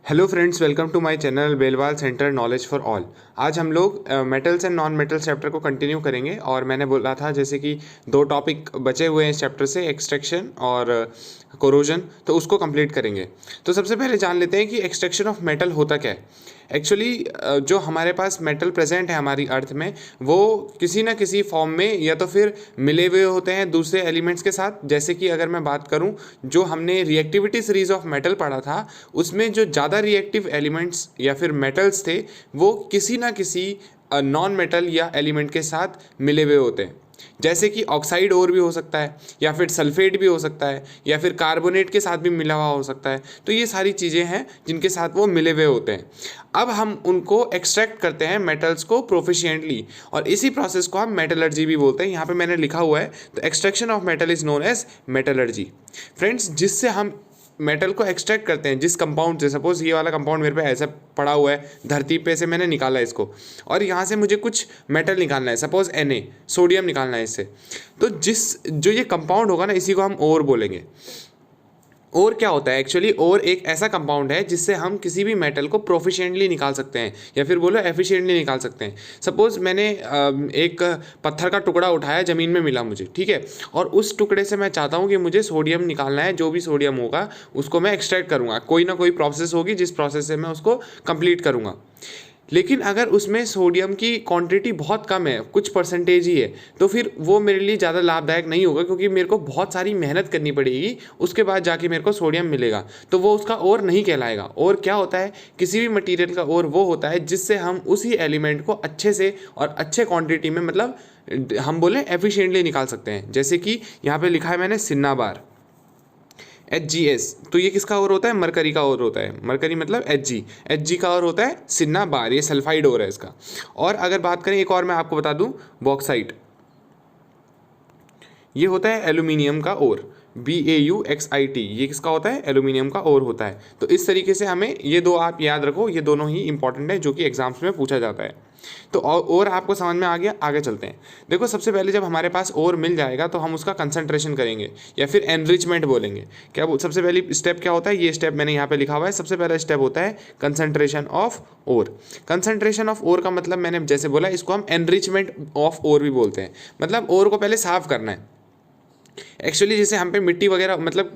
Hello friends, welcome to my channel Belwal centre knowledge for all. आज हम लोग metals and non metals chapter को continue करेंगे और मैंने बोला था जैसे कि दो टॉपिक बचे हुए हैं इस चैप्टर से, एक्सट्रैक्शन और कोरोजन, तो उसको कंप्लीट करेंगे। तो सबसे पहले जान लेते हैं कि एक्सट्रैक्शन ऑफ मेटल होता क्या है। एक्चुअली जो हमारे पास मेटल प्रेजेंट है हमारी अर्थ में, वो किसी ना किसी फॉर्म में या तो फिर मिले हुए होते हैं दूसरे एलिमेंट्स के साथ। जैसे कि अगर मैं बात करूं, जो हमने रिएक्टिविटी सीरीज ऑफ मेटल पढ़ा था, उसमें जो ज़्यादा रिएक्टिव एलिमेंट्स या फिर मेटल्स थे वो किसी ना किसी नॉन मेटल या एलिमेंट के साथ मिले हुए होते हैं। जैसे कि ऑक्साइड और भी हो सकता है, या फिर सल्फेट भी हो सकता है, या फिर कार्बोनेट के साथ भी मिला हुआ हो सकता है। तो ये सारी चीज़ें हैं जिनके साथ वो मिले हुए होते हैं। अब हम उनको एक्सट्रैक्ट करते हैं मेटल्स को प्रोफिशिएंटली, और इसी प्रोसेस को हम मेटलर्जी भी बोलते हैं। यहाँ पे मैंने लिखा हुआ है, तो extraction of metal is known as metallurgy. Friends, जिससे हम मेटल को एक्सट्रैक्ट करते हैं, जिस कंपाउंड से, सपोज ये वाला कंपाउंड मेरे पे ऐसा पड़ा हुआ है, धरती पे से मैंने निकाला इसको, और यहाँ से मुझे कुछ मेटल निकालना है, सपोज Na, सोडियम निकालना है इससे। तो जो ये कंपाउंड होगा ना, इसी को हम ओर बोलेंगे। और क्या होता है एक्चुअली, और एक ऐसा कंपाउंड है जिससे हम किसी भी मेटल को प्रोफिशिएंटली निकाल सकते हैं, या फिर बोलो एफिशिएंटली निकाल सकते हैं। सपोज मैंने एक पत्थर का टुकड़ा उठाया, ज़मीन में मिला मुझे, ठीक है, और उस टुकड़े से मैं चाहता हूँ कि मुझे सोडियम निकालना है। जो भी सोडियम होगा उसको मैं एक्सट्रैक्ट करूँगा, कोई ना कोई प्रोसेस होगी जिस प्रोसेस से मैं उसको कंप्लीट करूँगा। लेकिन अगर उसमें सोडियम की क्वांटिटी बहुत कम है, कुछ परसेंटेज ही है, तो फिर वो मेरे लिए ज़्यादा लाभदायक नहीं होगा, क्योंकि मेरे को बहुत सारी मेहनत करनी पड़ेगी, उसके बाद जाके मेरे को सोडियम मिलेगा। तो वो उसका ओर नहीं कहलाएगा। और क्या होता है, किसी भी मटेरियल का ओर वो होता है जिससे हम उसी एलिमेंट को अच्छे से और अच्छे क्वान्टिटी में, मतलब हम बोले एफिशिएंटली निकाल सकते हैं। जैसे कि यहाँ पर लिखा है मैंने सिन्नाबार, HgS, तो ये किसका और होता है, मरकरी का और होता है। मरकरी मतलब Hg का और होता है सिन्नाबार, ये सल्फाइड और है इसका। और अगर बात करें एक और मैं आपको बता दूं, बॉक्साइट, ये होता है एल्यूमिनियम का और, BAUXIT, ये किसका होता है, एल्यूमिनियम का और होता है। तो इस तरीके से हमें ये दो आप याद रखो, ये दोनों ही इंपॉर्टेंट है जो कि एग्जाम्स में पूछा जाता है। तो और आपको समझ में आ गया, आगे चलते हैं। देखो, सबसे पहले जब हमारे पास और मिल जाएगा तो हम उसका कंसंट्रेशन करेंगे, या फिर एनरिचमेंट बोलेंगे। सबसे पहली स्टेप क्या होता है, ये स्टेप मैंने यहाँ पे लिखा हुआ है। सबसे पहला स्टेप होता है concentration of ore. Concentration of ore का मतलब मैंने जैसे बोला, इसको हम एनरिचमेंट ऑफ ओर भी बोलते हैं। मतलब ओर को पहले साफ करना है। एक्चुअली जैसे हम पे मिट्टी वगैरह, मतलब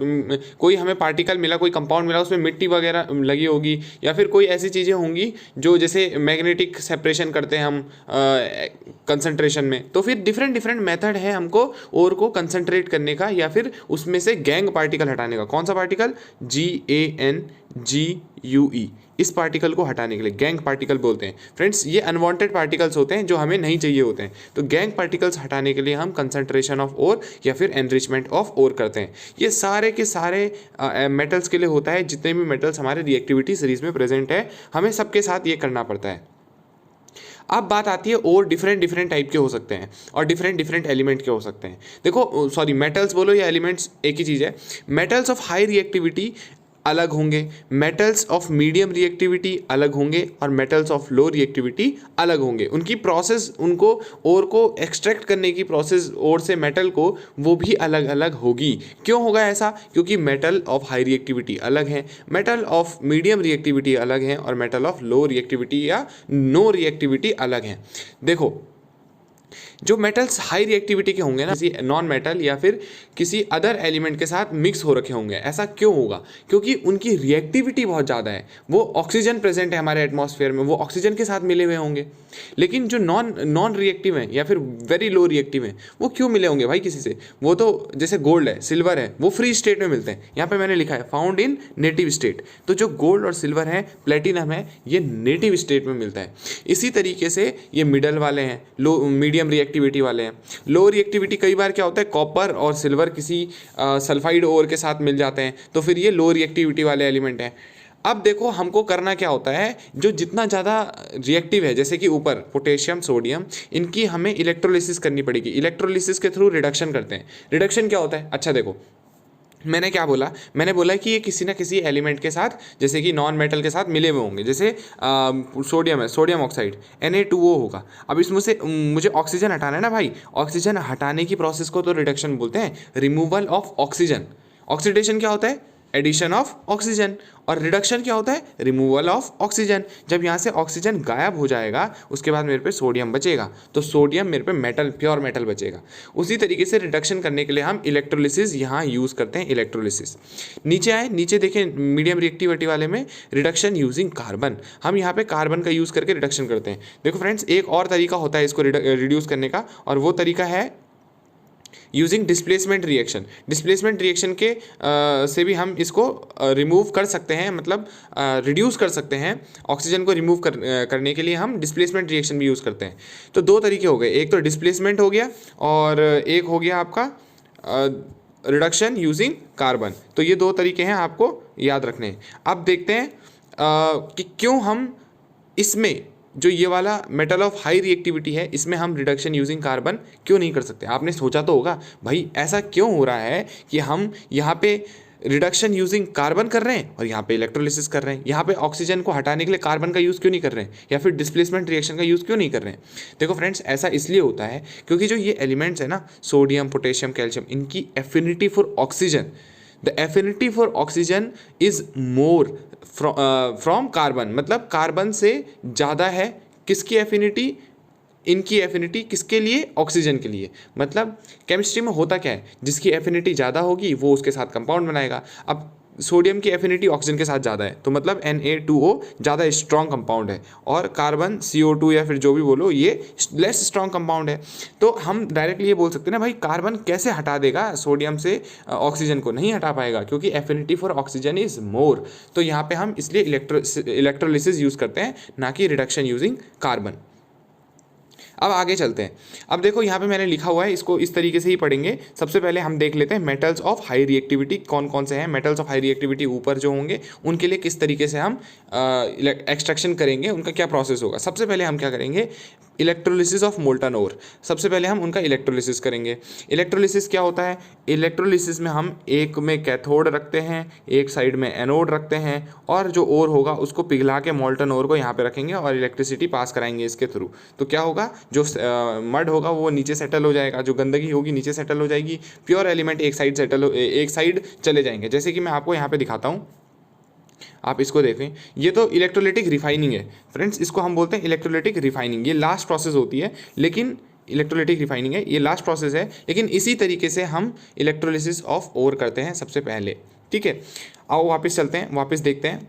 कोई हमें पार्टिकल मिला, कोई कंपाउंड मिला, उसमें मिट्टी वगैरह लगी होगी, या फिर कोई ऐसी चीज़ें होंगी जो जैसे मैग्नेटिक सेपरेशन करते हैं हम कंसंट्रेशन में। तो फिर डिफरेंट डिफरेंट मेथड है हमको और को कंसंट्रेट करने का, या फिर उसमें से गैंग पार्टिकल हटाने का। कौन सा पार्टिकल, GANGUE, इस पार्टिकल को हटाने के लिए गैंग पार्टिकल बोलते हैं। फ्रेंड्स, ये अनवांटेड पार्टिकल्स होते हैं जो हमें नहीं चाहिए होते हैं। तो गैंग पार्टिकल्स हटाने के लिए हम कंसंट्रेशन ऑफ ओर या फिर एनरिचमेंट ऑफ ओर करते हैं। ये सारे के सारे मेटल्स के लिए होता है। जितने भी मेटल्स हमारे रिएक्टिविटी सीरीज में प्रेजेंट है, हमें सबके साथ ये करना पड़ता है। अब बात आती है और डिफरेंट डिफरेंट टाइप के हो सकते हैं और डिफरेंट डिफरेंट एलिमेंट के हो सकते हैं। देखो, सॉरी, मेटल्स बोलो या एलिमेंट्स एक ही चीज़ है। मेटल्स ऑफ हाई रिएक्टिविटी अलग होंगे, मेटल्स ऑफ मीडियम रिएक्टिविटी अलग होंगे, और मेटल्स ऑफ लो रिएक्टिविटी अलग होंगे। उनकी प्रोसेस, उनको और को एक्सट्रैक्ट करने की प्रोसेस और से मेटल को, वो भी अलग अलग होगी। क्यों होगा ऐसा, क्योंकि मेटल ऑफ हाई रिएक्टिविटी अलग है, मेटल ऑफ मीडियम रिएक्टिविटी अलग है, और मेटल ऑफ लो रिएक्टिविटी या नो रिएक्टिविटी अलग है। देखो, जो मेटल्स हाई रिएक्टिविटी के होंगे ना, किसी नॉन मेटल या फिर किसी अदर एलिमेंट के साथ मिक्स हो रखे होंगे। ऐसा क्यों होगा, क्योंकि उनकी रिएक्टिविटी बहुत ज़्यादा है। वो ऑक्सीजन प्रेजेंट है हमारे एटमॉस्फेयर में, वो ऑक्सीजन के साथ मिले हुए होंगे। लेकिन जो नॉन रिएक्टिव हैं या फिर वेरी लो रिएक्टिव हैं, वो क्यों मिले होंगे भाई किसी से। वो तो जैसे गोल्ड है, सिल्वर है, वो फ्री स्टेट में मिलते हैं। यहाँ पे मैंने लिखा है फाउंड इन नेटिव स्टेट। तो जो गोल्ड और सिल्वर है, प्लेटिनम है, ये नेटिव स्टेट में मिलता है। इसी तरीके से ये मिडल वाले हैं, लो मीडियम रिएक्टिविटी वाले हैं। लो रिएक्टिविटी कई बार क्या होता है, कॉपर और सिल्वर किसी सल्फाइड ओर के साथ मिल जाते हैं, तो फिर ये लो रिएक्टिविटी वाले एलिमेंट हैं। अब देखो, हमको करना क्या होता है, जो जितना ज़्यादा रिएक्टिव है, जैसे कि ऊपर पोटेशियम, सोडियम, इनकी हमें इलेक्ट्रोलिसिस करनी पड़ेगी। इलेक्ट्रोलिसिस के थ्रू रिडक्शन करते हैं। रिडक्शन क्या होता है, अच्छा देखो, मैंने क्या बोला, मैंने बोला कि ये किसी ना किसी एलिमेंट के साथ, जैसे कि नॉन मेटल के साथ मिले हुए होंगे। जैसे सोडियम है, सोडियम ऑक्साइड, Na2O होगा। अब इसमें से मुझे ऑक्सीजन हटाना है ना भाई, ऑक्सीजन हटाने की प्रोसेस को तो रिडक्शन बोलते हैं, रिमूवल ऑफ ऑक्सीजन। ऑक्सीडेशन क्या होता है, एडिशन ऑफ ऑक्सीजन, और रिडक्शन क्या होता है, रिमूवल ऑफ ऑक्सीजन। जब यहाँ से ऑक्सीजन गायब हो जाएगा उसके बाद मेरे पे सोडियम बचेगा, तो सोडियम मेरे पे मेटल, प्योर मेटल बचेगा। उसी तरीके से रिडक्शन करने के लिए हम इलेक्ट्रोलिसिस यहाँ यूज़ करते हैं, इलेक्ट्रोलिसिस। नीचे आए, नीचे देखें मीडियम रिएक्टिविटी वाले में रिडक्शन यूजिंग कार्बन, हम यहाँ पे कार्बन का यूज़ करके रिडक्शन करते हैं। देखो फ्रेंड्स, एक और तरीका होता है इसको रिड्यूस करने का, और वो तरीका है using displacement reaction. Displacement reaction के से भी हम इसको रिमूव कर सकते हैं, मतलब रिड्यूस कर सकते हैं। ऑक्सीजन को रिमूव करने के लिए हम डिस्प्लेसमेंट रिएक्शन भी यूज़ करते हैं। तो दो तरीके हो गए, एक तो डिस्प्लेसमेंट हो गया और एक हो गया आपका रिडक्शन यूजिंग कार्बन। तो ये दो तरीके हैं, आपको याद रखने हैं। अब देखते हैं कि क्यों हम इसमें जो ये वाला मेटल ऑफ हाई रिएक्टिविटी है इसमें हम रिडक्शन यूजिंग कार्बन क्यों नहीं कर सकते। आपने सोचा तो होगा भाई ऐसा क्यों हो रहा है कि हम यहाँ पे रिडक्शन यूजिंग कार्बन कर रहे हैं और यहाँ पे इलेक्ट्रोलिसिस कर रहे हैं, यहाँ पे ऑक्सीजन को हटाने के लिए कार्बन का यूज़ क्यों नहीं कर रहे हैं, या फिर डिस्प्लेसमेंट रिएक्शन का यूज़ क्यों नहीं कर रहे हैं। देखो फ्रेंड्स, ऐसा इसलिए होता है क्योंकि जो ये एलिमेंट्स है ना, सोडियम, पोटेशियम, कैल्शियम, इनकी affinity for oxygen, the affinity for oxygen is more from carbon, मतलब कार्बन से ज़्यादा है किसकी एफिनिटी, इनकी एफिनिटी किसके लिए, ऑक्सीजन के लिए। मतलब केमिस्ट्री में होता क्या है, जिसकी एफिनिटी ज़्यादा होगी वो उसके साथ कंपाउंड बनाएगा। अब सोडियम की एफिनिटी ऑक्सीजन के साथ ज़्यादा है तो मतलब Na2O ज़्यादा स्ट्रॉन्ग कंपाउंड है, और कार्बन CO2 या फिर जो भी बोलो ये लेस स्ट्रॉन्ग कंपाउंड है। तो हम डायरेक्टली ये बोल सकते हैं ना भाई, कार्बन कैसे हटा देगा सोडियम से ऑक्सीजन को, नहीं हटा पाएगा क्योंकि affinity for oxygen is more. तो यहाँ पे हम इसलिए इलेक्ट्रोलिसिस यूज़ करते हैं, ना कि रिडक्शन यूजिंग कार्बन। अब आगे चलते हैं। अब देखो यहाँ पे मैंने लिखा हुआ है, इसको इस तरीके से ही पढ़ेंगे। सबसे पहले हम देख लेते हैं मेटल्स ऑफ हाई रिएक्टिविटी कौन कौन से हैं। मेटल्स ऑफ हाई रिएक्टिविटी ऊपर जो होंगे उनके लिए किस तरीके से हम एक्सट्रैक्शन करेंगे, उनका क्या प्रोसेस होगा। सबसे पहले हम क्या करेंगे, इलेक्ट्रोलिसिस ऑफ मोल्टन ओर। सबसे पहले हम उनका इलेक्ट्रोलिसिस करेंगे। इलेक्ट्रोलिसिस क्या होता है, इलेक्ट्रोलिसिस में हम एक में कैथोड रखते हैं, एक साइड में एनोड रखते हैं, और जो ओर होगा उसको पिघला के मोल्टन ओर को यहाँ पे रखेंगे और इलेक्ट्रिसिटी पास कराएंगे इसके थ्रू। तो क्या होगा, जो मड होगा वो नीचे सेटल हो जाएगा, जो गंदगी होगी नीचे सेटल हो जाएगी, प्योर एलिमेंट एक साइड चले जाएंगे। जैसे कि मैं आपको यहाँ पे दिखाता हूँ, आप इसको देखें, ये तो इलेक्ट्रोलिटिक रिफाइनिंग है फ्रेंड्स, इसको हम बोलते हैं इलेक्ट्रोलिटिक रिफाइनिंग। ये लास्ट प्रोसेस होती है, लेकिन इलेक्ट्रोलिटिक रिफाइनिंग है, ये लास्ट प्रोसेस है, लेकिन इसी तरीके से हम इलेक्ट्रोलिसिस ऑफ ओर करते हैं सबसे पहले। ठीक है, आओ वापस चलते हैं, वापस देखते हैं।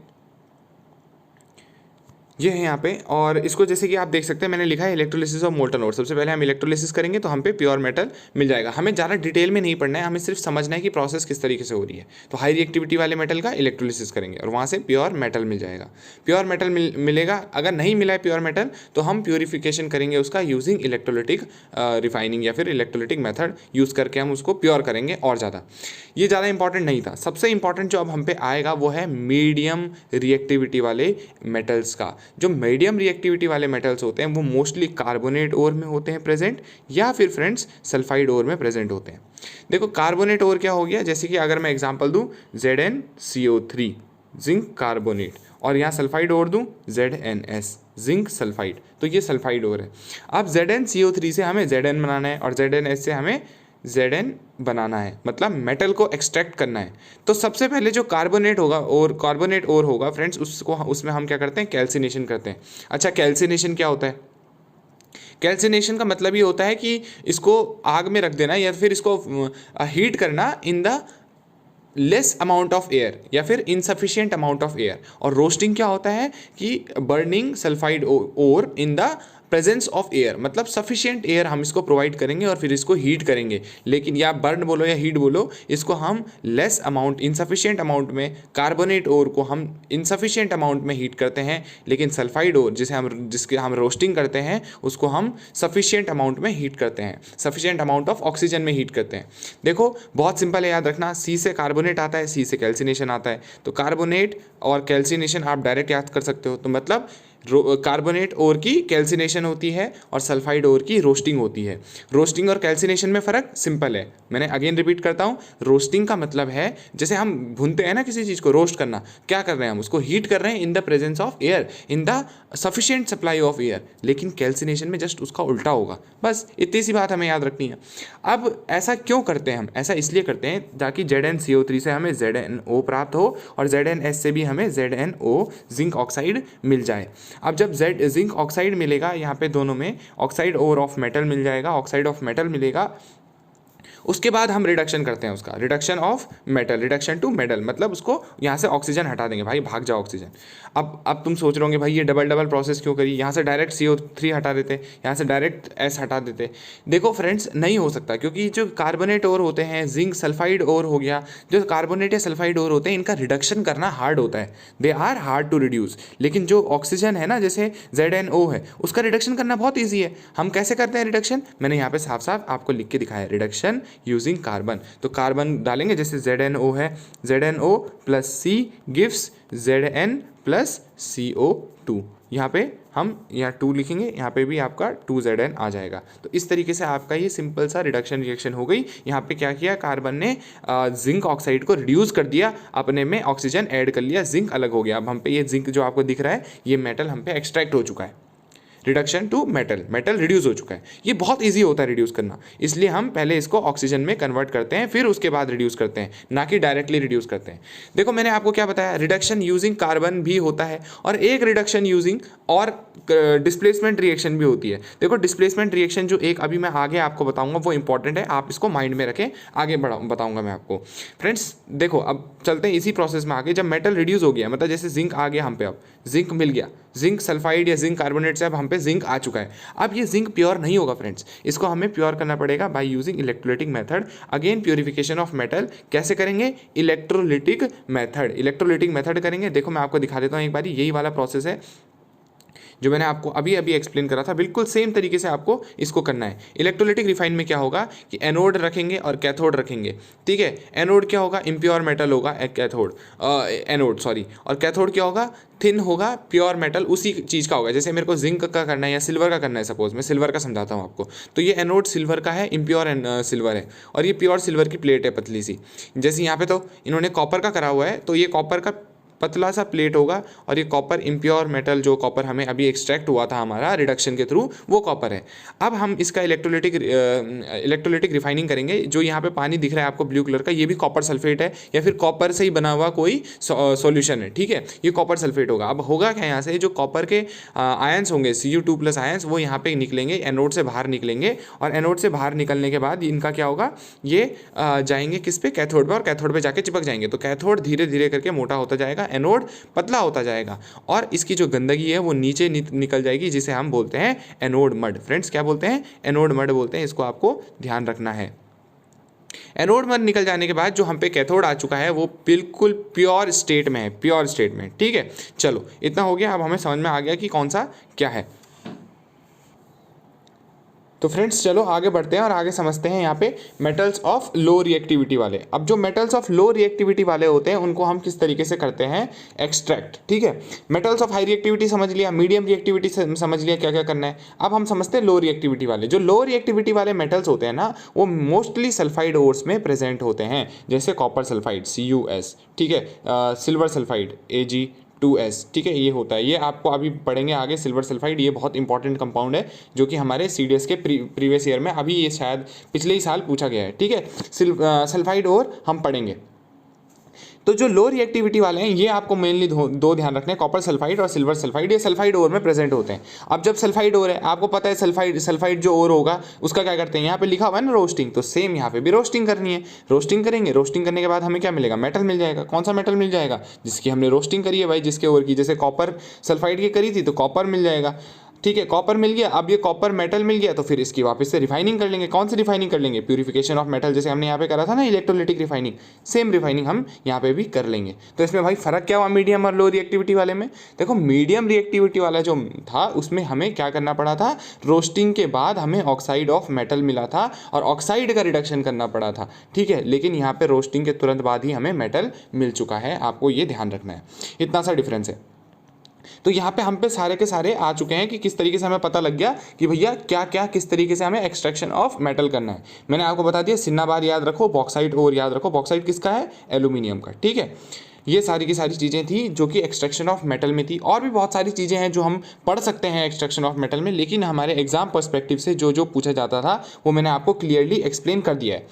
ये है यहाँ पे, और इसको जैसे कि आप देख सकते हैं मैंने लिखा है इलेक्ट्रोलिसिस ऑफ मोल्टन ओर। सबसे पहले हम इलेक्ट्रोलिसिस करेंगे तो हम पे प्योर मेटल मिल जाएगा। हमें ज़्यादा डिटेल में नहीं पढ़ना है, हमें सिर्फ समझना है कि प्रोसेस किस तरीके से हो रही है। तो हाई रिएक्टिविटी वाले मेटल का इलेक्ट्रोलिसिस करेंगे और वहाँ से प्योर मेटल मिल जाएगा। प्योर मेटल मिलेगा। अगर नहीं मिला है प्योर मेटल तो हम प्योरीफिकेशन करेंगे उसका यूजिंग इलेक्ट्रोलिटिक रिफाइनिंग या फिर इलेक्ट्रोलिटिक मेथड यूज़ करके हम उसको प्योर करेंगे। और ज़्यादा ये ज़्यादा इंपॉर्टेंट नहीं था। सबसे इंपॉर्टेंट जो अब हम पे आएगा वो है मीडियम रिएक्टिविटी वाले मेटल्स का। जो मीडियम रिएक्टिविटी वाले मेटल्स होते हैं वो मोस्टली कार्बोनेट ओर में होते हैं प्रेजेंट, या फिर फ्रेंड्स सल्फाइड ओर में प्रेजेंट होते हैं। देखो कार्बोनेट ओर क्या हो गया, जैसे कि अगर मैं एग्जांपल दूं ZnCO3 जिंक कार्बोनेट, और यहाँ सल्फाइड ओर दूं ZnS जिंक सल्फाइड, तो ये सल्फाइड ओर है। अब ZnCO3 से हमें Zn बनाना है और ZnS से हमें Zn बनाना है, मतलब मेटल को एक्सट्रैक्ट करना है। तो सबसे पहले जो कार्बोनेट होगा और कार्बोनेट ओर होगा फ्रेंड्स, उसमें हम क्या करते हैं, कैल्सिनेशन करते हैं। अच्छा, कैल्सिनेशन क्या होता है, कैल्सिनेशन का मतलब ये होता है कि इसको आग में रख देना या फिर इसको हीट करना in the less amount of air या फिर इनसफिशिएंट अमाउंट ऑफ एयर। और रोस्टिंग क्या होता है कि burning sulphide ore in the presence of air, मतलब सफिशिएंट एयर हम इसको प्रोवाइड करेंगे और फिर इसको हीट करेंगे। लेकिन या बर्न बोलो या हीट बोलो, इसको हम लेस अमाउंट, इनसफिशिएंट अमाउंट में, कार्बोनेट ओर को हम इनसफिशिएंट अमाउंट में हीट करते हैं, लेकिन सल्फाइड ओर जिसके हम रोस्टिंग करते हैं उसको हम सफिशिएंट अमाउंट में हीट करते हैं, सफिशिएंट अमाउंट ऑफ ऑक्सीजन में हीट करते हैं। देखो बहुत सिंपल है, याद रखना, सी से कार्बोनेट आता है, सी से कैल्सिनेशन आता है। तो कार्बोनेट और कैल्सिनेशन आप डायरेक्ट याद कर सकते हो। तो मतलब कार्बोनेट ओर की कैल्सिनेशन होती है और सल्फाइड ओर की रोस्टिंग होती है। रोस्टिंग और कैल्सिनेशन में फ़र्क सिंपल है, मैंने अगेन रिपीट करता हूँ। रोस्टिंग का मतलब है जैसे हम भूनते हैं ना किसी चीज़ को, रोस्ट करना, क्या कर रहे हैं हम, उसको हीट कर रहे हैं इन the presence of air, in the sufficient supply of air. लेकिन कैल्सिनेशन में जस्ट उसका उल्टा होगा, बस इतनी सी बात हमें याद रखनी है। अब ऐसा क्यों करते हैं हम, ऐसा इसलिए करते हैं ताकि ZnCO3 से हमें ZnO प्राप्त हो और ZnS से भी हमें ZnO जिंक ऑक्साइड मिल जाए। अब जब जिंक ऑक्साइड मिलेगा, यहाँ पे दोनों में ऑक्साइड ओर ऑफ मेटल मिल जाएगा, ऑक्साइड ऑफ मेटल मिलेगा, उसके बाद हम रिडक्शन करते हैं उसका, reduction of metal, reduction to metal, मतलब उसको यहाँ से ऑक्सीजन हटा देंगे, भाई भाग जाओ ऑक्सीजन। अब तुम सोच रहे होंगे भाई ये डबल डबल प्रोसेस क्यों करी, यहाँ से डायरेक्ट CO3 हटा देते, यहाँ से डायरेक्ट S हटा देते। देखो फ्रेंड्स, नहीं हो सकता, क्योंकि जो कार्बोनेट ओर होते हैं, जिंक सल्फाइड ओर हो गया, जो कार्बोनेट या सल्फाइड ओर होते हैं, इनका रिडक्शन करना हार्ड होता है, they are hard to reduce. लेकिन जो ऑक्सीजन है ना, जैसे ZnO है, उसका रिडक्शन करना बहुत ईजी है। हम कैसे करते हैं रिडक्शन, मैंने यहाँ पे साफ साफ आपको लिख के दिखाया, रिडक्शन यूजिंग कार्बन। तो कार्बन डालेंगे, जैसे ZnO है, ZnO plus C gives Zn plus CO2। यहाँ पे हम यहाँ 2 लिखेंगे, यहाँ पे भी आपका 2Zn आ जाएगा। तो इस तरीके से आपका ये सिंपल सा रिडक्शन रिएक्शन हो गई। यहाँ पे क्या किया, कार्बन ने जिंक ऑक्साइड को रिड्यूस कर दिया, अपने में ऑक्सीजन ऐड कर लिया, जिंक अलग हो गया। अब हम पे ये जिंक जो आपको दिख रहा है, ये मेटल हम पे एक्सट्रैक्ट हो चुका है, reduction to metal, metal reduce हो चुका है। ये बहुत इजी होता है रिड्यूस करना, इसलिए हम पहले इसको ऑक्सीजन में कन्वर्ट करते हैं, फिर उसके बाद रिड्यूस करते हैं, ना कि डायरेक्टली रिड्यूस करते हैं। देखो मैंने आपको क्या बताया, रिडक्शन यूजिंग कार्बन भी होता है और एक रिडक्शन यूजिंग और डिस्प्लेसमेंट रिएक्शन भी होती है। देखो डिस्प्लेसमेंट रिएक्शन जो एक अभी मैं आगे आपको बताऊंगा वो इंपॉर्टेंट है, आप इसको माइंड में रखें, आगे बताऊंगा मैं आपको। फ्रेंड्स देखो अब चलते हैं इसी प्रोसेस में आगे। जब मेटल रिड्यूस हो गया, मतलब जैसे जिंक आ गया हम पे, अब जिंक मिल गया, जिंक सल्फाइड या जिंक कार्बोनेट से अब हम पे जिंक आ चुका है। अब ये जिंक प्योर नहीं होगा फ्रेंड्स, इसको हमें प्योर करना पड़ेगा by using electrolytic method. Again purification of metal कैसे करेंगे, इलेक्ट्रोलिटिक मेथड, इलेक्ट्रोलिटिक मेथड करेंगे। देखो मैं आपको दिखा देता हूँ एक बार, यही वाला प्रोसेस है जो मैंने आपको अभी अभी एक्सप्लेन करा था, बिल्कुल सेम तरीके से आपको इसको करना है। इलेक्ट्रोलिटिक रिफाइन में क्या होगा कि एनोड रखेंगे और कैथोड रखेंगे, ठीक है। एनोड क्या होगा, इम्प्योर मेटल होगा, कैथोड एनोड सॉरी, और कैथोड क्या होगा, थिन होगा, प्योर मेटल उसी चीज़ का होगा। जैसे मेरे को जिंक का करना है या सिल्वर का करना है, सपोज मैं सिल्वर का समझाता हूँ आपको, तो ये एनोड सिल्वर का है, इम्प्योर सिल्वर है, और ये प्योर सिल्वर की प्लेट है पतली सी। जैसे यहाँ पे तो इन्होंने कॉपर का करा हुआ है, तो ये कॉपर का पतला सा प्लेट होगा, और ये कॉपर इम्प्योर मेटल, जो कॉपर हमें अभी एक्सट्रैक्ट हुआ था हमारा रिडक्शन के थ्रू, वो कॉपर है। अब हम इसका इलेक्ट्रोलिटिक रिफाइनिंग करेंगे। जो यहाँ पे पानी दिख रहा है आपको ब्लू कलर का, ये भी कॉपर सल्फेट है या फिर कॉपर से ही बना हुआ कोई सॉल्यूशन है, ठीक है, ये कॉपर सल्फेट होगा। अब होगा क्या, यहाँ से जो कॉपर के आयंस होंगे Cu2+ आयंस, वो यहाँ पे निकलेंगे, एनोड से बाहर निकलेंगे, और एनोड से बाहर निकलने के बाद इनका क्या होगा, ये जाएंगे किस पे, कैथोड पे, और कैथोड पे जाके चिपक जाएंगे। तो कैथोड धीरे धीरे करके मोटा होता जाएगा, एनोड पतला होता जाएगा, और इसकी जो गंदगी है वो नीचे निकल जाएगी, जिसे हम बोलते हैं एनोड मड। फ्रेंड्स क्या बोलते हैं, एनोड मड बोलते हैं, इसको आपको ध्यान रखना है। एनोड मड निकल जाने के बाद जो हम पे कैथोड आ चुका है वो बिल्कुल प्योर स्टेट में है, प्योर स्टेट में, ठीक है। चलो इतना हो गया, अब हमें समझ में आ गया कि कौन सा क्या है। तो फ्रेंड्स चलो आगे बढ़ते हैं और आगे समझते हैं यहाँ पे मेटल्स ऑफ लो रिएक्टिविटी वाले। अब जो मेटल्स ऑफ लो रिएक्टिविटी वाले होते हैं उनको हम किस तरीके से करते हैं, एक्सट्रैक्ट, ठीक है। मेटल्स ऑफ हाई रिएक्टिविटी समझ लिया, मीडियम रिएक्टिविटी समझ लिया क्या क्या करना है। अब हम समझते हैं लो रिएक्टिविटी वाले। जो लो रिएक्टिविटी वाले मेटल्स होते हैं ना, वो मोस्टली सल्फाइड ओर्स में प्रेजेंट होते हैं, जैसे कॉपर सल्फाइड CuS, ठीक है, सिल्वर सल्फाइड Ag2S, ठीक है, ये होता है। ये आपको अभी पढ़ेंगे आगे, सिल्वर सल्फाइड, ये बहुत इंपॉर्टेंट कंपाउंड है जो कि हमारे CDS के प्रीवियस ईयर में, अभी ये शायद पिछले ही साल पूछा गया है, ठीक है। सल्फाइड और हम पढ़ेंगे। तो जो लो रिएक्टिविटी वाले हैं ये आपको मेनली दो ध्यान रखने हैं, कॉपर सल्फाइड और सिल्वर सल्फाइड। ये सल्फाइड ओर में प्रेजेंट होते हैं। अब जब सल्फाइड ओर है, आपको पता है सल्फाइड जो ओर होगा उसका क्या करते हैं, यहाँ पे लिखा हुआ है ना रोस्टिंग, तो सेम यहाँ पे भी रोस्टिंग करनी है। रोस्टिंग करेंगे, रोस्टिंग करने के बाद हमें क्या मिलेगा, मेटल मिल जाएगा। कौन सा मेटल मिल जाएगा, जिसकी हमने रोस्टिंग करी है भाई, जिसके ओर की, जैसे कॉपर सल्फाइड की करी थी तो कॉपर मिल जाएगा, ठीक है, कॉपर मिल गया। अब ये कॉपर मेटल मिल गया तो फिर इसकी वापस से रिफाइनिंग कर लेंगे। कौन सी रिफाइनिंग कर लेंगे, प्यूरिफिकेशन ऑफ मेटल, जैसे हमने यहाँ पे करा था ना इलेक्ट्रोलिटिक रिफाइनिंग, सेम रिफाइनिंग हम यहाँ पे भी कर लेंगे। तो इसमें भाई फर्क क्या हुआ मीडियम और लो रिएक्टिविटी वाले में, देखो मीडियम रिएक्टिविटी वाला जो था उसमें हमें क्या करना पड़ा था, रोस्टिंग के बाद हमें ऑक्साइड ऑफ मेटल मिला था और ऑक्साइड का रिडक्शन करना पड़ा था, ठीक है। लेकिन यहाँ पे रोस्टिंग के तुरंत बाद ही हमें मेटल मिल चुका है, आपको ये ध्यान रखना है, इतना सा डिफरेंस है। तो यहाँ पे हम पे सारे के सारे आ चुके हैं कि किस तरीके से हमें पता लग गया कि भैया क्या क्या किस तरीके से हमें एक्सट्रैक्शन ऑफ मेटल करना है। मैंने आपको बता दिया, सिन्नाबार याद रखो, बॉक्साइट ओर याद रखो। बॉक्साइट किसका है? एल्यूमिनियम का। ठीक है, ये सारी की सारी चीज़ें थी जो कि एक्सट्रैक्शन ऑफ मेटल में थी। और भी बहुत सारी चीज़ें हैं जो हम पढ़ सकते हैं एक्सट्रैक्शन ऑफ मेटल में, लेकिन हमारे एग्जाम पर्सपेक्टिव से जो जो पूछा जाता था वो मैंने आपको क्लियरली एक्सप्लेन कर दिया है।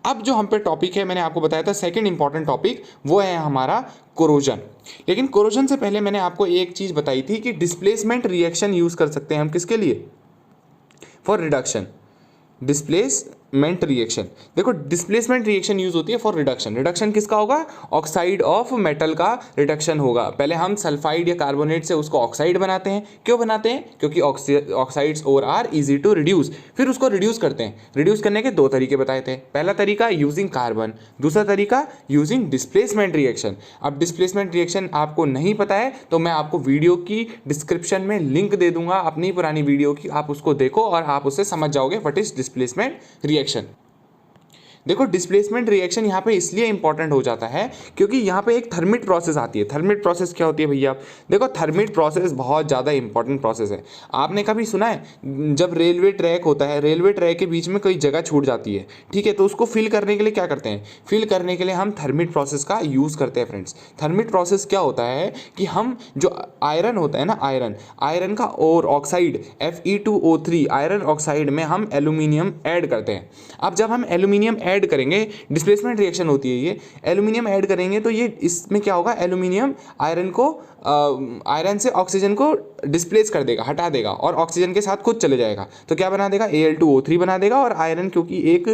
अब जो हम पे टॉपिक है, मैंने आपको बताया था सेकेंड इंपॉर्टेंट टॉपिक, वो है हमारा कोरोजन। लेकिन कोरोजन से पहले मैंने आपको एक चीज़ बताई थी कि डिस्प्लेसमेंट रिएक्शन यूज़ कर सकते हैं हम किसके लिए? For reduction. डिस्प्लेसमेंट रिएक्शन, देखो डिस्प्लेसमेंट रिएक्शन यूज होती है फॉर रिडक्शन। रिडक्शन किसका होगा? ऑक्साइड ऑफ मेटल का रिडक्शन होगा। पहले हम सल्फाइड या कार्बोनेट से उसको ऑक्साइड बनाते हैं। क्यों बनाते हैं? क्योंकि ऑक्साइड्स और आर इजी टू रिड्यूस। फिर उसको रिड्यूस करते हैं। रिड्यूस करने के दो तरीके बताए थे। पहला तरीका यूजिंग कार्बन, दूसरा तरीका यूजिंग डिस्प्लेसमेंट रिएक्शन। अब डिस्प्लेसमेंट रिएक्शन आपको नहीं पता है तो मैं आपको वीडियो की डिस्क्रिप्शन में लिंक दे दूंगा अपनी पुरानी वीडियो की, आप उसको देखो और आप उससे समझ जाओगे व्हाट इज डिस्प्लेसमेंट रिएक्शन। देखो डिस्प्लेसमेंट रिएक्शन यहाँ पे इसलिए इंपॉर्टेंट हो जाता है क्योंकि यहाँ पे एक थर्मिट प्रोसेस आती है। थर्मिट प्रोसेस क्या होती है भैया? देखो थर्मिट प्रोसेस बहुत ज़्यादा इंपॉर्टेंट प्रोसेस है। आपने कभी सुना है जब रेलवे ट्रैक होता है, रेलवे ट्रैक के बीच में कोई जगह छूट जाती है, ठीक है, तो उसको फिल करने के लिए क्या करते हैं? फिल करने के लिए हम थर्मिट प्रोसेस का यूज़ करते हैं फ्रेंड्स। थर्मिट प्रोसेस क्या होता है कि हम जो आयरन होता है ना, आयरन का और ऑक्साइड Fe2O3 आयरन ऑक्साइड में हम एल्यूमिनियम ऐड करते हैं। अब जब हम एल्यूमिनियम ऐड करेंगे, डिस्प्लेसमेंट रिएक्शन होती है ये, एल्यूमिनियम ऐड करेंगे तो ये इसमें क्या होगा? एल्यूमिनियम आयरन से ऑक्सीजन को डिस्प्लेस कर देगा, हटा देगा और ऑक्सीजन के साथ खुद चले जाएगा। तो क्या बना देगा? Al2O3 बना देगा और आयरन क्योंकि एक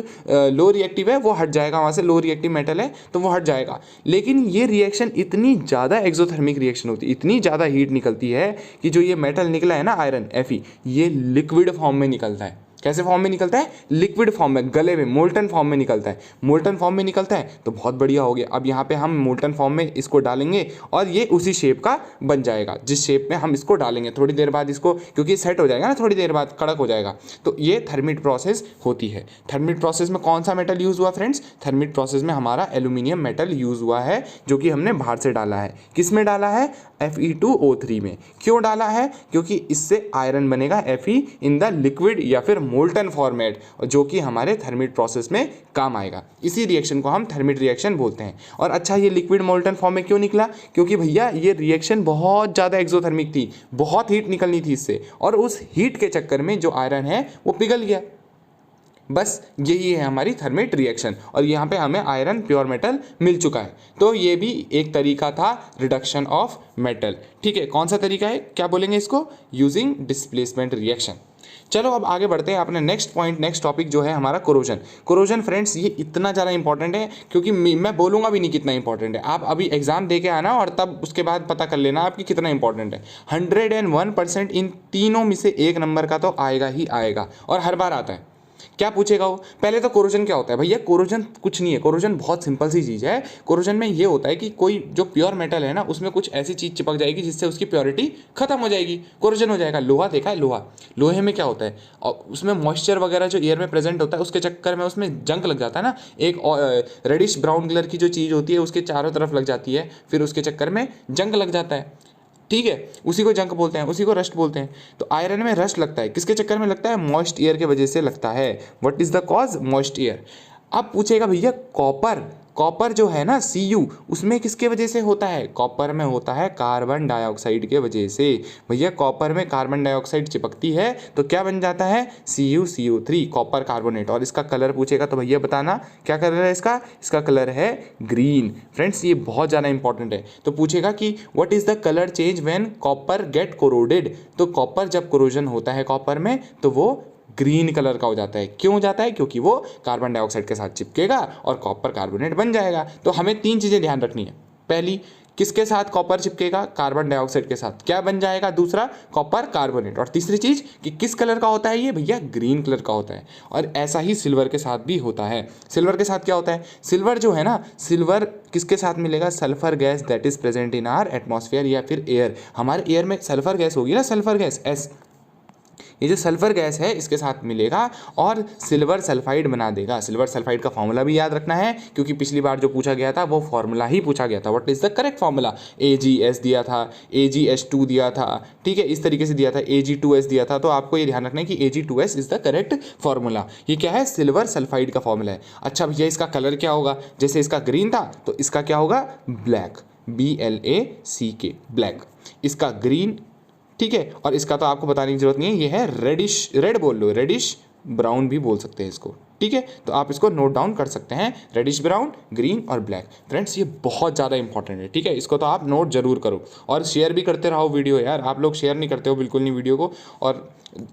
लो रिएक्टिव है वो हट जाएगा, वहाँ से लो रिएक्टिव मेटल है तो वो हट जाएगा। लेकिन ये रिएक्शन इतनी ज़्यादा एक्सोथर्मिक रिएक्शन होती है, इतनी ज़्यादा हीट निकलती है कि जो ये मेटल निकला है ना आयरन Fe, ये लिक्विड फॉर्म में निकलता है। कैसे फॉर्म में निकलता है? लिक्विड फॉर्म में, गले में, मोल्टन फॉर्म में निकलता है। मोल्टन फॉर्म में निकलता है तो बहुत बढ़िया हो गया। अब यहाँ पे हम मोल्टन फॉर्म में इसको डालेंगे और ये उसी शेप का बन जाएगा जिस शेप में हम इसको डालेंगे। थोड़ी देर बाद इसको, क्योंकि सेट हो जाएगा ना, थोड़ी देर बाद कड़क हो जाएगा। तो ये थर्मिट प्रोसेस होती है। थर्मिट प्रोसेस में कौन सा मेटल यूज़ हुआ फ्रेंड्स? थर्मिट प्रोसेस में हमारा एल्यूमिनियम मेटल यूज़ हुआ है जो कि हमने बाहर से डाला है। किस में डाला है? Fe2O3 में। क्यों डाला है? क्योंकि इससे आयरन बनेगा Fe इन द लिक्विड या फिर मोल्टन फॉर्मेट, जो कि हमारे थर्मिट प्रोसेस में काम आएगा। इसी रिएक्शन को हम थर्मिट रिएक्शन बोलते हैं। और अच्छा, ये लिक्विड मोल्टन फॉर्म में क्यों निकला? क्योंकि भैया ये रिएक्शन बहुत ज़्यादा एक्सोथर्मिक थी, बहुत हीट निकलनी थी इससे, और उस हीट के चक्कर में जो आयरन है वो पिघल गया। बस यही है हमारी थर्मिट रिएक्शन, और यहाँ पे हमें आयरन प्योर मेटल मिल चुका है। तो ये भी एक तरीका था रिडक्शन ऑफ मेटल। ठीक है, कौन सा तरीका है? क्या बोलेंगे इसको? Using displacement reaction. चलो अब आगे बढ़ते हैं अपने नेक्स्ट पॉइंट, नेक्स्ट टॉपिक जो है हमारा कोरोजन। कोरोजन फ्रेंड्स ये इतना ज़्यादा इंपॉर्टेंट है क्योंकि मैं बोलूँगा भी नहीं कितना इंपॉर्टेंट है। आप अभी एग्जाम दे के आना और तब उसके बाद पता कर लेना आपकी कितना इंपॉर्टेंट है। 101% इन तीनों में से एक नंबर का तो आएगा ही आएगा, और हर बार आता है। क्या पूछेगा वो? पहले तो कोरोजन क्या होता है भैया? कोरोजन कुछ नहीं है, कोरोजन बहुत सिंपल सी चीज़ है। कोरोजन में ये होता है कि कोई जो प्योर मेटल है ना, उसमें कुछ ऐसी चीज़ चिपक जाएगी जिससे उसकी प्योरिटी खत्म हो जाएगी, कोरोजन हो जाएगा। लोहा देखा है? लोहे में क्या होता है? और उसमें मॉइस्चर वगैरह जो एयर में प्रेजेंट होता है उसके चक्कर में उसमें जंग लग जाता है ना, एक रेडिश ब्राउन कलर की जो चीज़ होती है उसके चारों तरफ लग जाती है, फिर उसके चक्कर में जंग लग जाता है। ठीक है, उसी को जंक बोलते हैं, उसी को रस्ट बोलते हैं। तो आयरन में रस्ट लगता है, किसके चक्कर में लगता है? मॉइस्ट एयर के वजह से लगता है। What is the cause? Moist air. अब पूछेगा भैया कॉपर जो है ना Cu, उसमें किसके वजह से होता है? कॉपर में होता है कार्बन डाइऑक्साइड के वजह से। भैया कॉपर में कार्बन डाइऑक्साइड चिपकती है तो क्या बन जाता है? CuCO3, copper carbonate. और इसका कलर पूछेगा तो भैया बताना क्या कलर है इसका? इसका कलर है ग्रीन। फ्रेंड्स ये बहुत ज़्यादा इंपॉर्टेंट है। तो पूछेगा कि what is the colour change when copper get corroded? तो कॉपर जब कोरोजन होता है कॉपर में तो वो ग्रीन कलर का हो जाता है। क्यों हो जाता है? क्योंकि वो कार्बन डाइऑक्साइड के साथ चिपकेगा और कॉपर कार्बोनेट बन जाएगा। तो हमें तीन चीज़ें ध्यान रखनी है। पहली, किसके साथ कॉपर चिपकेगा? कार्बन डाइऑक्साइड के साथ, क्या बन जाएगा? दूसरा, कॉपर कार्बोनेट। और तीसरी चीज़ कि किस कलर का होता है ये? भैया ग्रीन कलर का होता है। और ऐसा ही सिल्वर के साथ भी होता है। सिल्वर के साथ क्या होता है? सिल्वर जो है ना, सिल्वर किसके साथ मिलेगा? Sulphur gas that is present in our atmosphere या फिर एयर। हमारे एयर में सल्फर गैस होगी ना, सल्फर गैस S, ये जो सल्फर गैस है इसके साथ मिलेगा और सिल्वर सल्फाइड बना देगा। सिल्वर सल्फाइड का फॉर्मूला भी याद रखना है क्योंकि पिछली बार जो पूछा गया था वो फॉर्मूला ही पूछा गया था। What is the correct formula? AgS दिया था, AgH2 दिया था, ठीक है, इस तरीके से दिया था, Ag2S दिया था। तो आपको ये ध्यान रखना है कि Ag2S is the correct formula. ये क्या है? सिल्वर सल्फाइड का फॉर्मूला है। अच्छा भैया इसका कलर क्या होगा? जैसे इसका ग्रीन था तो इसका क्या होगा? ब्लैक, BLACK, ब्लैक, इसका ग्रीन, ठीक है। और इसका तो आपको बताने की जरूरत नहीं है, ये है रेडिश, रेड बोल लो, रेडिश ब्राउन भी बोल सकते हैं इसको, ठीक है। तो आप इसको नोट डाउन कर सकते हैं, रेडिश ब्राउन, ग्रीन और ब्लैक। फ्रेंड्स ये बहुत ज़्यादा इंपॉर्टेंट है, ठीक है, इसको तो आप नोट जरूर करो और शेयर भी करते रहो वीडियो। यार आप लोग शेयर नहीं करते हो बिल्कुल नहीं वीडियो को, और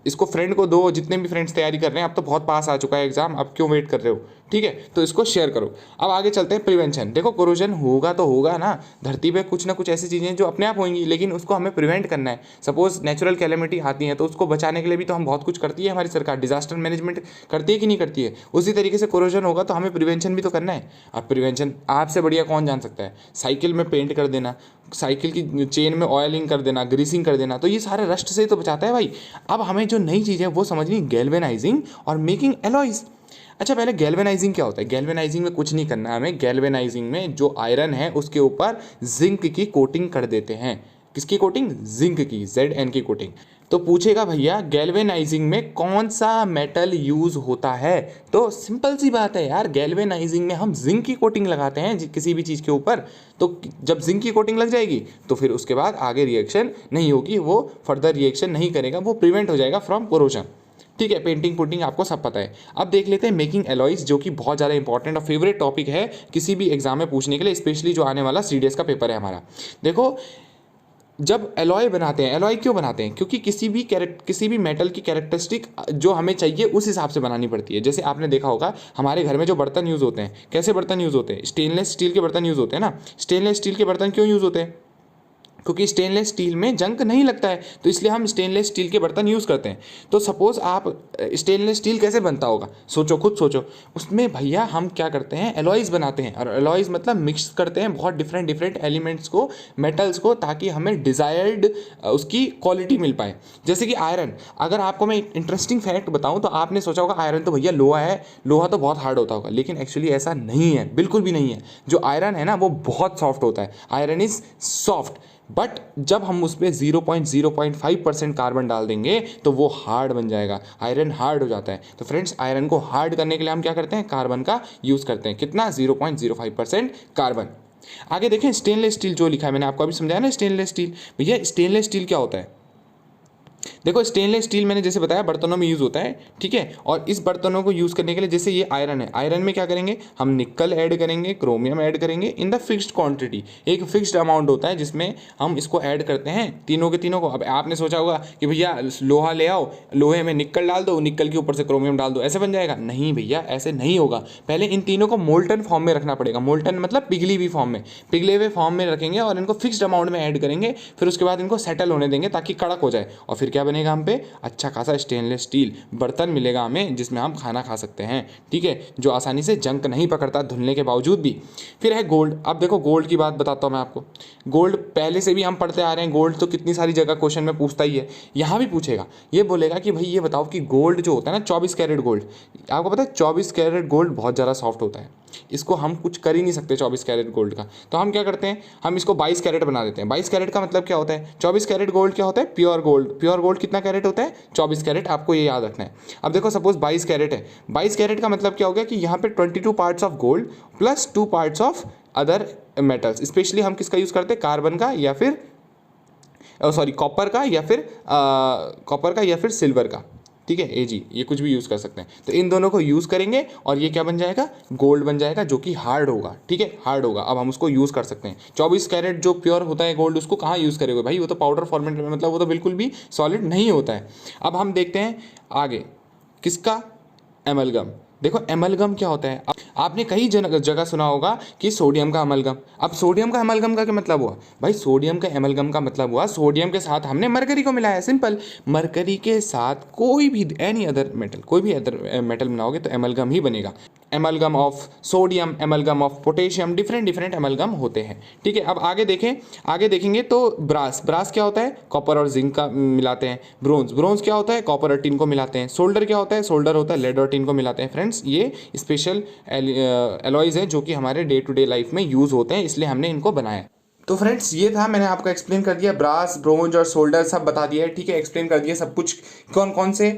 इसको फ्रेंड को दो, जितने भी फ्रेंड्स तैयारी कर रहे हैं। अब तो बहुत पास आ चुका है एग्जाम, अब क्यों वेट कर रहे हो, ठीक है। तो इसको शेयर करो। अब आगे चलते हैं प्रिवेंशन। देखो कोरोजन होगा तो होगा ना, धरती पे कुछ ना कुछ ऐसी चीज़ें जो अपने आप होंगी, लेकिन उसको हमें प्रिवेंट करना है। सपोज नेचुरल कैलेमिटी आती है तो उसको बचाने के लिए भी तो हम बहुत कुछ करती है हमारी सरकार, डिजास्टर मैनेजमेंट करती है कि नहीं करती है। उसी तरीके से कोरोजन होगा तो हमें प्रिवेंशन भी तो करना है। अब प्रिवेंशन आपसे बढ़िया कौन जान सकता है? साइकिल में पेंट कर देना, साइकिल की चेन में ऑयलिंग कर देना, ग्रीसिंग कर देना, तो ये सारे रस्ट से तो बचाता है भाई। अब हमें जो नई चीज़ है वो समझनी, गैल्वेनाइजिंग और मेकिंग एलॉयज। अच्छा पहले गैल्वेनाइजिंग क्या होता है? गैल्वेनाइजिंग में कुछ नहीं करना है हमें। गैल्वेनाइजिंग में जो आयरन है उसके ऊपर जिंक की कोटिंग कर देते हैं। किसकी कोटिंग? जिंक की, Zn की कोटिंग। तो पूछेगा भैया गैल्वेनाइजिंग में कौन सा मेटल यूज होता है? तो सिंपल सी बात है यार, गैल्वेनाइजिंग में हम जिंक की कोटिंग लगाते हैं किसी भी चीज़ के ऊपर। तो जब जिंक की कोटिंग लग जाएगी तो फिर उसके बाद आगे रिएक्शन नहीं होगी, वो फर्दर रिएक्शन नहीं करेगा, वो प्रिवेंट हो जाएगा फ्रॉम कोरोजन, ठीक है। पेंटिंग पुटिंग आपको सब पता है। अब देख लेते हैं मेकिंग एलॉयज, जो कि बहुत ज़्यादा इंपॉर्टेंट और फेवरेट टॉपिक है किसी भी एग्जाम में पूछने के लिए, स्पेशली जो आने वाला CDS का पेपर है हमारा। देखो जब एलॉय बनाते हैं, एलॉय क्यों बनाते हैं? क्योंकि किसी भी मेटल की कैरेक्टरिस्टिक जो हमें चाहिए उस हिसाब से बनानी पड़ती है। जैसे आपने देखा होगा हमारे घर में जो बर्तन यूज़ होते हैं, कैसे बर्तन यूज़ होते हैं? स्टेनलेस स्टील के बर्तन यूज़ होते हैं ना। स्टेनलेस स्टील के बर्तन क्यों यूज़ होते हैं? क्योंकि स्टेनलेस स्टील में जंग नहीं लगता है, तो इसलिए हम स्टेनलेस स्टील के बर्तन यूज़ करते हैं। तो सपोज आप स्टेनलेस स्टील कैसे बनता होगा, सोचो, खुद सोचो। उसमें भैया हम क्या करते हैं? एलॉयज बनाते हैं। और एलॉयज मतलब मिक्स करते हैं बहुत डिफरेंट एलिमेंट्स को, मेटल्स को, ताकि हमें डिज़ायर्ड उसकी क्वालिटी मिल पाए। जैसे कि आयरन, अगर आपको मैं इंटरेस्टिंग फैक्ट बताऊँ तो आपने सोचा होगा आयरन तो भैया लोहा है, लोहा तो बहुत हार्ड होता होगा, लेकिन एक्चुअली ऐसा नहीं है, बिल्कुल भी नहीं है। जो आयरन है ना वो बहुत सॉफ्ट होता है, आयरन इज सॉफ्ट, बट जब हम उसमें 0.05% कार्बन डाल देंगे तो वो हार्ड बन जाएगा, आयरन हार्ड हो जाता है। तो फ्रेंड्स आयरन को हार्ड करने के लिए हम क्या करते हैं? कार्बन का यूज़ करते हैं। कितना? 0.05% कार्बन। आगे देखें स्टेनलेस स्टील, जो लिखा है मैंने आपको अभी समझाया ना स्टेनलेस स्टील। भैया स्टेनलेस स्टील क्या होता है? देखो स्टेनलेस स्टील मैंने जैसे बताया बर्तनों में यूज़ होता है, ठीक है। और इस बर्तनों को यूज़ करने के लिए, जैसे ये आयरन है, आयरन में क्या करेंगे हम? निकल ऐड करेंगे, क्रोमियम ऐड करेंगे इन द फिक्स्ड क्वांटिटी। एक फिक्स्ड अमाउंट होता है जिसमें हम इसको ऐड करते हैं तीनों के तीनों को। अब आपने सोचा होगा कि भैया लोहा ले आओ, लोहे में निकल डाल दो, निकल के ऊपर से क्रोमियम डाल दो, ऐसे बन जाएगा? नहीं भैया, ऐसे नहीं होगा। पहले इन तीनों को मोल्टन फॉर्म में रखना पड़ेगा। मोल्टन मतलब पिघली हुई फॉर्म में, पिघले हुए फॉर्म में रखेंगे और इनको फिक्स्ड अमाउंट में ऐड करेंगे। फिर उसके बाद इनको सेटल होने देंगे ताकि कड़क हो जाए, और फिर क्या बनेगा? हम पे अच्छा खासा स्टेनलेस स्टील बर्तन मिलेगा हमें, जिसमें हम खाना खा सकते हैं, ठीक है, जो आसानी से जंग नहीं पकड़ता धुलने के बावजूद भी। फिर है गोल्ड। अब देखो गोल्ड की बात बताता हूँ मैं आपको। गोल्ड पहले से भी हम पढ़ते आ रहे हैं, गोल्ड तो कितनी सारी जगह क्वेश्चन में पूछता ही है। यहाँ भी पूछेगा, ये बोलेगा कि भाई ये बताओ कि गोल्ड जो होता है ना, 24 कैरेट गोल्ड, आपको पता है 24 कैरेट गोल्ड बहुत ज़्यादा सॉफ्ट होता है, इसको हम कुछ कर ही नहीं सकते 24 कैरेट गोल्ड का। तो हम क्या करते हैं? हम इसको 22 कैरेट बना देते हैं। 22 कैरेट का मतलब क्या होता है? 24 कैरेट गोल्ड क्या होता है? Pure gold. प्योर गोल्ड कितना कैरेट होता है? 24 कैरेट। आपको ये याद रखना है। अब देखो सपोज 22 कैरेट है, 22 कैरेट का मतलब क्या हो गया कि यहाँ पे 22 parts of gold plus 2 parts of other metals. Specially हम किसका यूज़ करते हैं? कार्बन का, या फिर सॉरी कॉपर का, या फिर सिल्वर का, ठीक है, Ag, ये कुछ भी यूज़ कर सकते हैं। तो इन दोनों को यूज़ करेंगे और ये क्या बन जाएगा? गोल्ड बन जाएगा, जो कि हार्ड होगा, ठीक है, हार्ड होगा। अब हम उसको यूज़ कर सकते हैं। 24 कैरेट जो प्योर होता है गोल्ड, उसको कहाँ यूज़ करेंगे भाई? वो तो पाउडर फॉर्मेट में, मतलब वो तो बिल्कुल भी सॉलिड नहीं होता है। अब हम देखते हैं आगे किसका? एमलगम। देखो एमलगम क्या होता है? आपने कई जगह सुना होगा कि सोडियम का अमलगम। अब सोडियम का अमलगम का क्या मतलब हुआ भाई? सोडियम का अमलगम का मतलब हुआ सोडियम के साथ हमने मरकरी को मिलाया, सिंपल। मरकरी के साथ कोई भी एनी अदर मेटल, कोई भी अदर मेटल बनाओगे तो अमलगम ही बनेगा। Amalgam of sodium, amalgam of potassium, different different amalgam होते हैं, ठीक है। अब आगे देखें, आगे देखेंगे तो ब्रास, ब्रास क्या होता है? कॉपर और जिंक का मिलाते हैं। ब्रोंज, ब्रोंज क्या होता है? कॉपर और टिन को मिलाते हैं। सोल्डर क्या होता है? सोल्डर होता है लेड और टिन को मिलाते हैं। फ्रेंड्स, ये स्पेशल एलॉयज़ हैं जो कि हमारे डे टू डे लाइफ में यूज़ होते हैं, इसलिए हमने इनको बनाया। तो फ्रेंड्स, ये था, मैंने आपको एक्सप्लेन कर दिया, ब्रास, ब्रोंज और सोल्डर सब बता दिया है, ठीक है। एक्सप्लेन कर दिया सब कुछ, कौन कौन से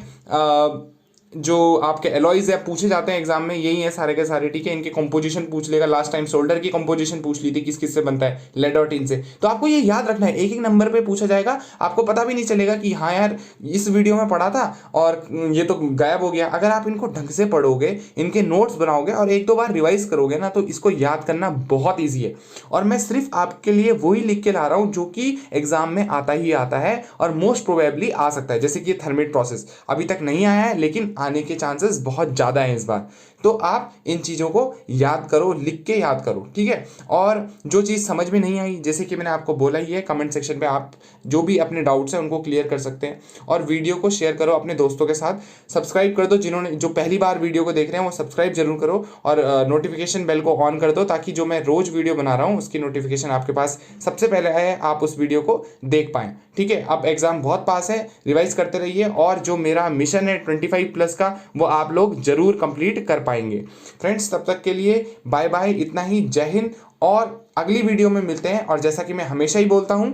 जो आपके एलॉयज़ है पूछे जाते हैं एग्जाम में, यही है सारे के सारे, ठीक है। इनके कंपोजिशन पूछ लेगा, लास्ट टाइम सोल्डर की कंपोजिशन पूछ ली थी, किस किस से बनता है, लेड और टिन से। तो आपको ये याद रखना है, एक एक नंबर पे पूछा जाएगा, आपको पता भी नहीं चलेगा कि हाँ यार इस वीडियो में पढ़ा था और ये तो गायब हो गया। अगर आप इनको ढंग से पढ़ोगे, इनके नोट्स बनाओगे और एक दो बार रिवाइज करोगे ना, तो इसको याद करना बहुत ईजी है। और मैं सिर्फ आपके लिए वही लिख के ला रहा हूँ जो कि एग्जाम में आता ही आता है और मोस्ट प्रोबेबली आ सकता है, जैसे कि थर्मेट प्रोसेस अभी तक नहीं आया है लेकिन आने के चांसेस बहुत ज़्यादा हैं इस बार। तो आप इन चीज़ों को याद करो, लिख के याद करो, ठीक है। और जो चीज़ समझ में नहीं आई, जैसे कि मैंने आपको बोला ही है, कमेंट सेक्शन पे आप जो भी अपने डाउट्स हैं उनको क्लियर कर सकते हैं। और वीडियो को शेयर करो अपने दोस्तों के साथ, सब्सक्राइब कर दो, जिन्होंने जो पहली बार वीडियो को देख रहे हैं वो सब्सक्राइब जरूर करो और नोटिफिकेशन बेल को ऑन कर दो, ताकि जो मैं रोज़ वीडियो बना रहा हूँ उसकी नोटिफिकेशन आपके पास सबसे पहले आए, आप उस वीडियो को देख पाएँ, ठीक है। अब एग्ज़ाम बहुत पास है, रिवाइज करते रहिए और जो मेरा मिशन है 25+ का, वो आप लोग जरूर कंप्लीट कर पाएंगे। फ्रेंड्स, तब तक के लिए बाय बाय, इतना ही, जय हिंद। और अगली वीडियो में मिलते हैं। और जैसा कि मैं हमेशा ही बोलता हूं,